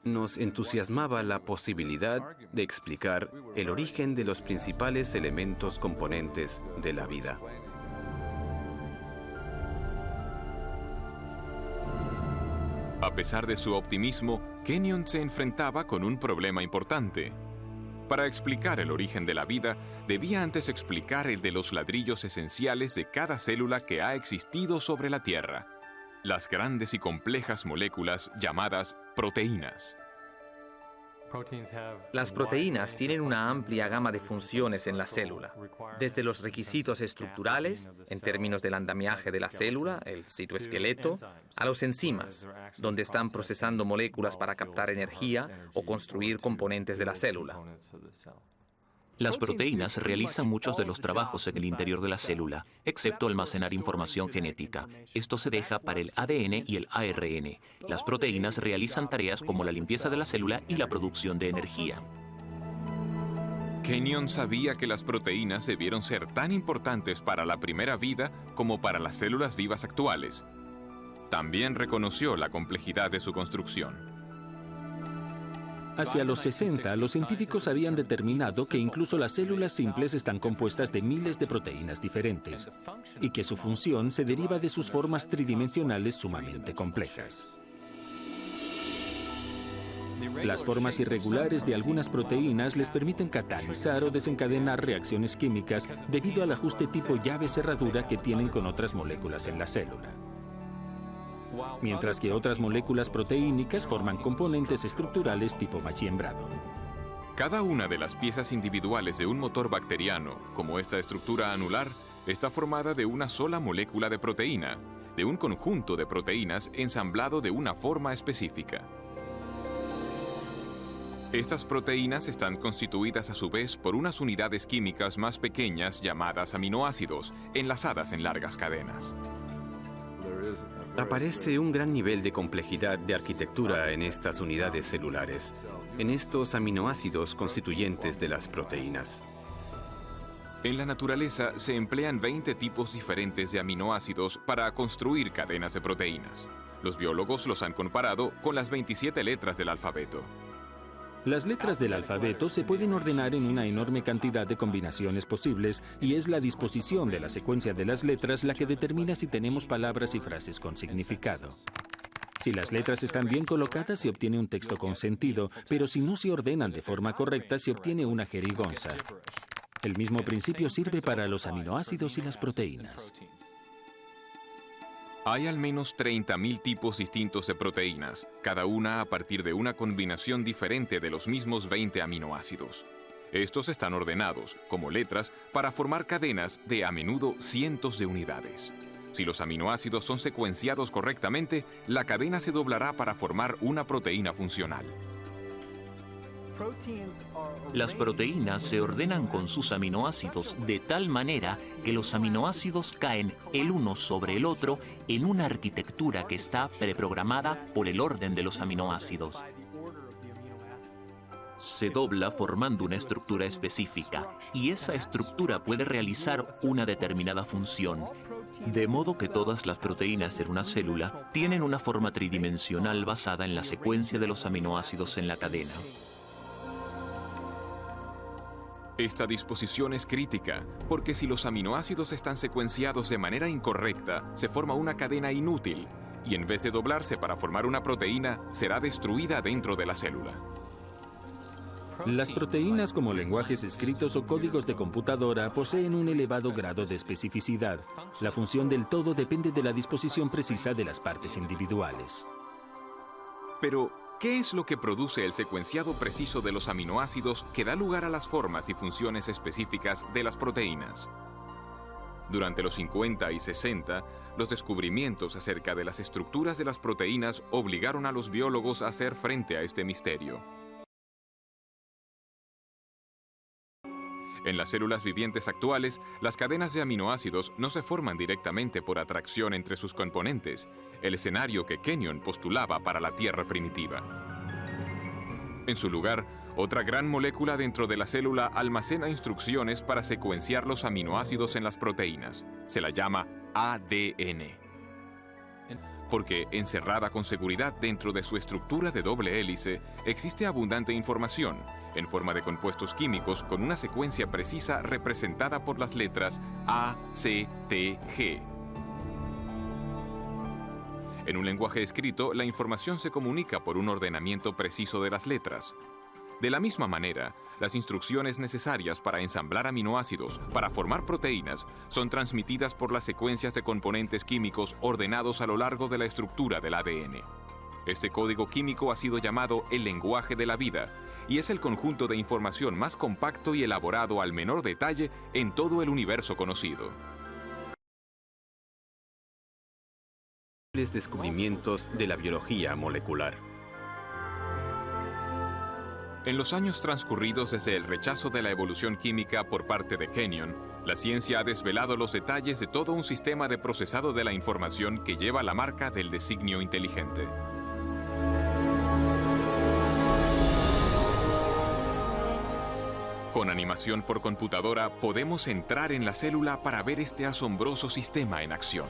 nos entusiasmaba la posibilidad de explicar el origen de los principales elementos componentes de la vida. A pesar de su optimismo, Kenyon se enfrentaba con un problema importante. Para explicar el origen de la vida, debía antes explicar el de los ladrillos esenciales de cada célula que ha existido sobre la Tierra, las grandes y complejas moléculas llamadas proteínas. Las proteínas tienen una amplia gama de funciones en la célula, desde los requisitos estructurales, en términos del andamiaje de la célula, el citoesqueleto, a los enzimas, donde están procesando moléculas para captar energía o construir componentes de la célula. Las proteínas realizan muchos de los trabajos en el interior de la célula, excepto almacenar información genética. Esto se deja para el ADN y el ARN. Las proteínas realizan tareas como la limpieza de la célula y la producción de energía. Kenyon sabía que las proteínas debieron ser tan importantes para la primera vida como para las células vivas actuales. También reconoció la complejidad de su construcción. Hacia los 60, los científicos habían determinado que incluso las células simples están compuestas de miles de proteínas diferentes y que su función se deriva de sus formas tridimensionales sumamente complejas. Las formas irregulares de algunas proteínas les permiten catalizar o desencadenar reacciones químicas debido al ajuste tipo llave-cerradura que tienen con otras moléculas en la célula, mientras que otras moléculas proteínicas forman componentes estructurales tipo machiembrado. Cada una de las piezas individuales de un motor bacteriano, como esta estructura anular, está formada de una sola molécula de proteína, de un conjunto de proteínas ensamblado de una forma específica. Estas proteínas están constituidas a su vez por unas unidades químicas más pequeñas llamadas aminoácidos, enlazadas en largas cadenas. Aparece un gran nivel de complejidad de arquitectura en estas unidades celulares, en estos aminoácidos constituyentes de las proteínas. En la naturaleza se emplean 20 tipos diferentes de aminoácidos para construir cadenas de proteínas. Los biólogos los han comparado con las 27 letras del alfabeto. Las letras del alfabeto se pueden ordenar en una enorme cantidad de combinaciones posibles y es la disposición de la secuencia de las letras la que determina si tenemos palabras y frases con significado. Si las letras están bien colocadas se obtiene un texto con sentido, pero si no se ordenan de forma correcta se obtiene una jerigonza. El mismo principio sirve para los aminoácidos y las proteínas. Hay al menos 30.000 tipos distintos de proteínas, cada una a partir de una combinación diferente de los mismos 20 aminoácidos. Estos están ordenados, como letras, para formar cadenas de a menudo cientos de unidades. Si los aminoácidos son secuenciados correctamente, la cadena se doblará para formar una proteína funcional. Las proteínas se ordenan con sus aminoácidos de tal manera que los aminoácidos caen el uno sobre el otro en una arquitectura que está preprogramada por el orden de los aminoácidos. Se dobla formando una estructura específica y esa estructura puede realizar una determinada función, de modo que todas las proteínas en una célula tienen una forma tridimensional basada en la secuencia de los aminoácidos en la cadena. Esta disposición es crítica, porque si los aminoácidos están secuenciados de manera incorrecta, se forma una cadena inútil, y en vez de doblarse para formar una proteína, será destruida dentro de la célula. Las proteínas, como lenguajes escritos o códigos de computadora, poseen un elevado grado de especificidad. La función del todo depende de la disposición precisa de las partes individuales. Pero, ¿qué es lo que produce el secuenciado preciso de los aminoácidos que da lugar a las formas y funciones específicas de las proteínas? Durante los 50 y 60, los descubrimientos acerca de las estructuras de las proteínas obligaron a los biólogos a hacer frente a este misterio. En las células vivientes actuales, las cadenas de aminoácidos no se forman directamente por atracción entre sus componentes, el escenario que Kenyon postulaba para la Tierra primitiva. En su lugar, otra gran molécula dentro de la célula almacena instrucciones para secuenciar los aminoácidos en las proteínas. Se la llama ADN. porque, encerrada con seguridad dentro de su estructura de doble hélice, existe abundante información, en forma de compuestos químicos con una secuencia precisa representada por las letras A, C, T, G. En un lenguaje escrito, la información se comunica por un ordenamiento preciso de las letras. De la misma manera, las instrucciones necesarias para ensamblar aminoácidos, para formar proteínas, son transmitidas por las secuencias de componentes químicos ordenados a lo largo de la estructura del ADN. Este código químico ha sido llamado el lenguaje de la vida, y es el conjunto de información más compacto y elaborado al menor detalle en todo el universo conocido. Descubrimientos de la biología molecular. En los años transcurridos desde el rechazo de la evolución química por parte de Kenyon, la ciencia ha desvelado los detalles de todo un sistema de procesado de la información que lleva la marca del designio inteligente. Con animación por computadora podemos entrar en la célula para ver este asombroso sistema en acción.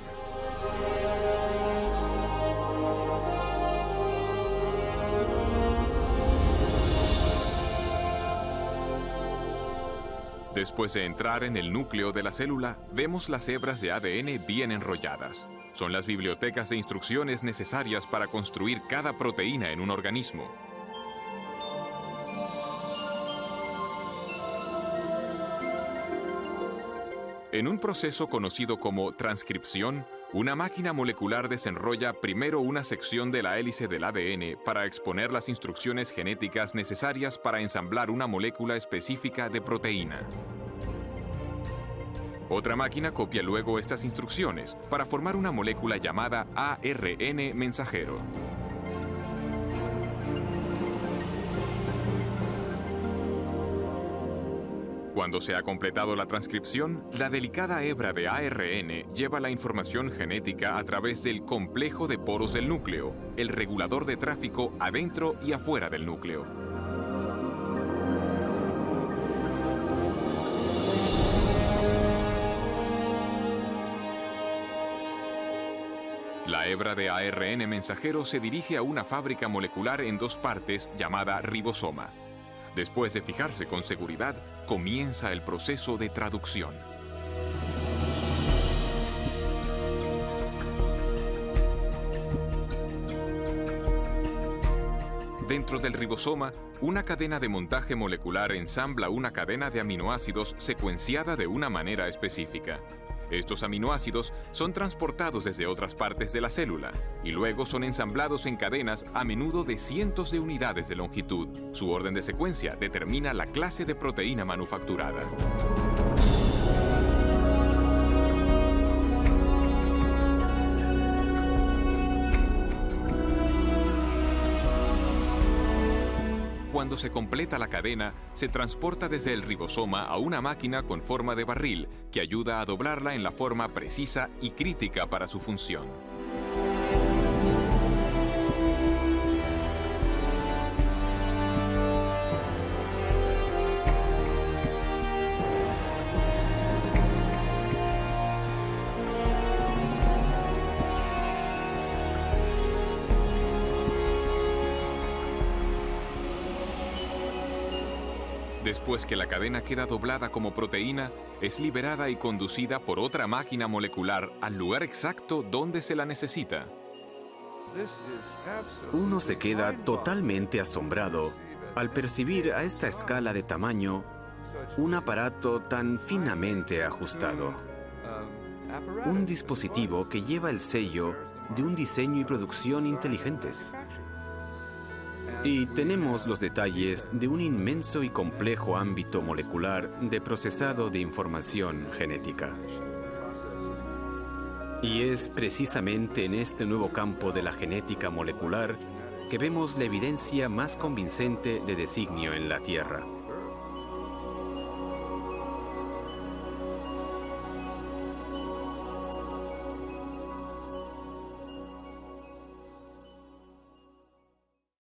Después de entrar en el núcleo de la célula, vemos las hebras de ADN bien enrolladas. Son las bibliotecas de instrucciones necesarias para construir cada proteína en un organismo. En un proceso conocido como transcripción, una máquina molecular desenrolla primero una sección de la hélice del ADN para exponer las instrucciones genéticas necesarias para ensamblar una molécula específica de proteína. Otra máquina copia luego estas instrucciones para formar una molécula llamada ARN mensajero. Cuando se ha completado la transcripción, la delicada hebra de ARN lleva la información genética a través del complejo de poros del núcleo, el regulador de tráfico adentro y afuera del núcleo. La hebra de ARN mensajero se dirige a una fábrica molecular en dos partes llamada ribosoma. Después de fijarse con seguridad, comienza el proceso de traducción. Dentro del ribosoma, una cadena de montaje molecular ensambla una cadena de aminoácidos secuenciada de una manera específica. Estos aminoácidos son transportados desde otras partes de la célula y luego son ensamblados en cadenas a menudo de cientos de unidades de longitud. Su orden de secuencia determina la clase de proteína manufacturada. Cuando se completa la cadena, se transporta desde el ribosoma a una máquina con forma de barril que ayuda a doblarla en la forma precisa y crítica para su función. Después que la cadena queda doblada como proteína, es liberada y conducida por otra máquina molecular al lugar exacto donde se la necesita. Uno se queda totalmente asombrado al percibir a esta escala de tamaño un aparato tan finamente ajustado. Un dispositivo que lleva el sello de un diseño y producción inteligentes. Y tenemos los detalles de un inmenso y complejo ámbito molecular de procesado de información genética. Y es precisamente en este nuevo campo de la genética molecular que vemos la evidencia más convincente de designio en la Tierra.